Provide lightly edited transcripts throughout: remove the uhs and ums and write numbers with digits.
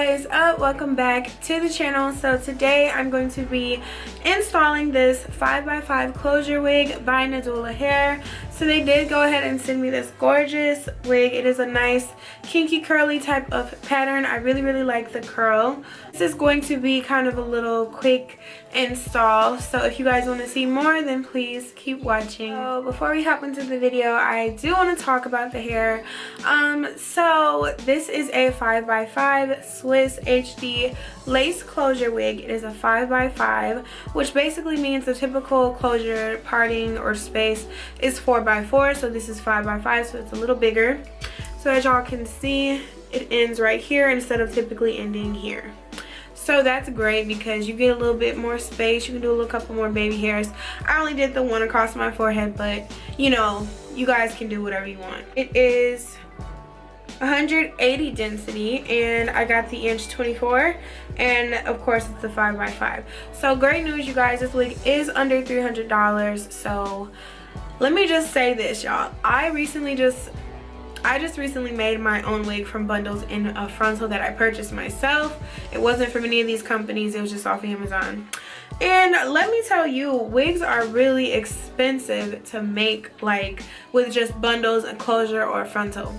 is up? Welcome back to the channel. So today I'm going to be installing this 5x5 closure wig by Nadula hair. So they did go ahead and send me this gorgeous wig. It is a nice kinky curly type of pattern. I really like the curl. This is going to be kind of a little quick install, so if you guys want to see more, then please keep watching. So before we hop into the video, I do want to talk about the hair. So this is a 5x5 Swiss HD lace closure wig. It is a 5x5, which basically means the typical closure parting or space is 4x4, so this is 5x5, so it's a little bigger. So as y'all can see, it ends right here instead of typically ending here. So that's great because you get a little bit more space. You can do a little couple more baby hairs. I only did the one across my forehead, but you know, you guys can do whatever you want. It is 180 density and I got the inch 24, and of course it's the 5x5. So great news, you guys, this wig is under $300. So let me just say this, y'all. I just recently made my own wig from bundles in a frontal that I purchased myself. It wasn't from any of these companies, it was just off of Amazon. And let me tell you, wigs are really expensive to make, like with just bundles, a closure, or a frontal.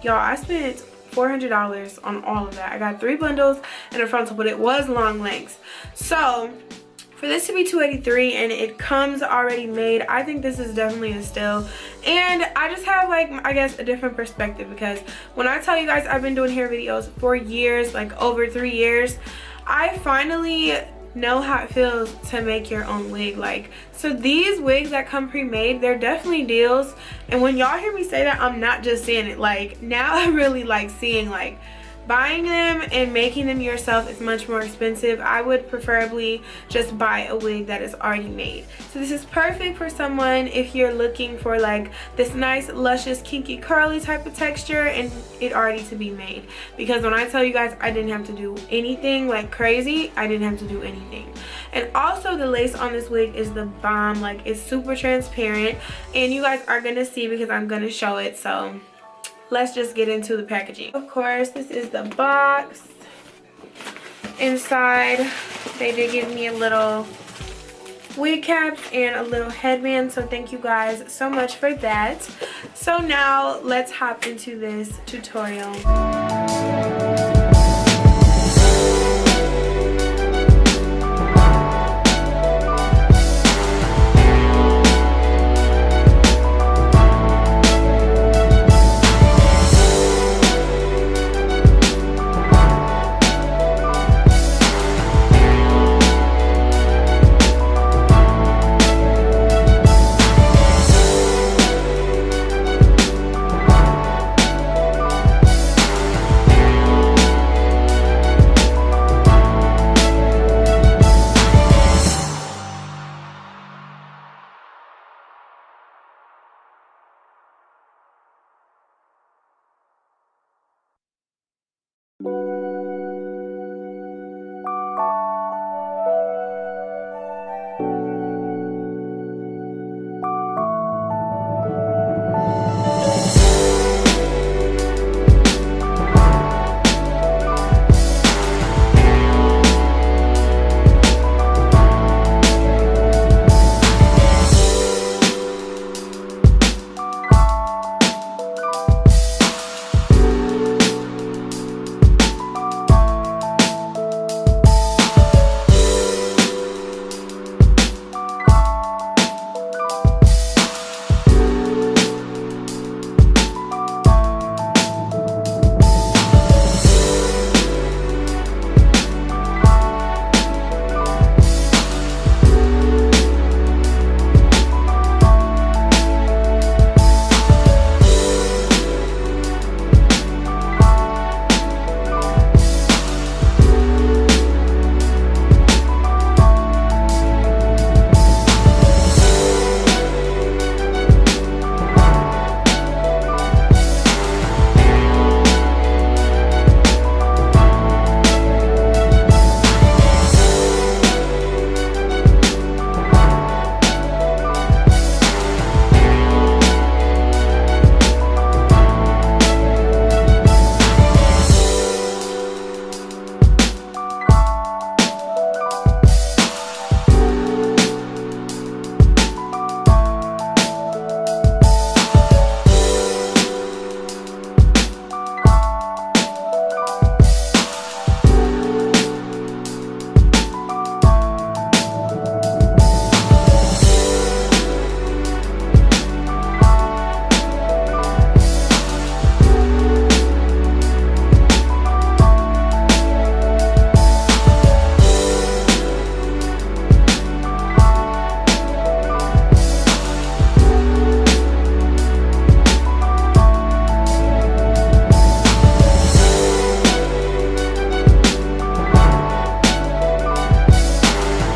Y'all, I spent $400 on all of that. I got 3 bundles and a frontal, but it was long lengths. So for this to be $283 and it comes already made, I think this is definitely a steal. And I just have, like, I guess a different perspective, because when I tell you guys I've been doing hair videos for years, like over 3 years, I finally know how it feels to make your own wig. Like, so these wigs that come pre-made, they're definitely deals. And when y'all hear me say that, I'm not just saying it. Like, now I really like seeing, like, buying them and making them yourself is much more expensive. I would preferably just buy a wig that is already made. So this is perfect for someone if you're looking for like this nice luscious kinky curly type of texture and it already to be made. Because when I tell you guys I didn't have to do anything like crazy, I didn't have to do anything. And also the lace on this wig is the bomb. Like, it's super transparent and you guys are gonna see because I'm gonna show it. So let's just get into the packaging. Of course, this is the box. Inside, they did give me a little wig cap and a little headband, so thank you guys so much for that. So now let's hop into this tutorial.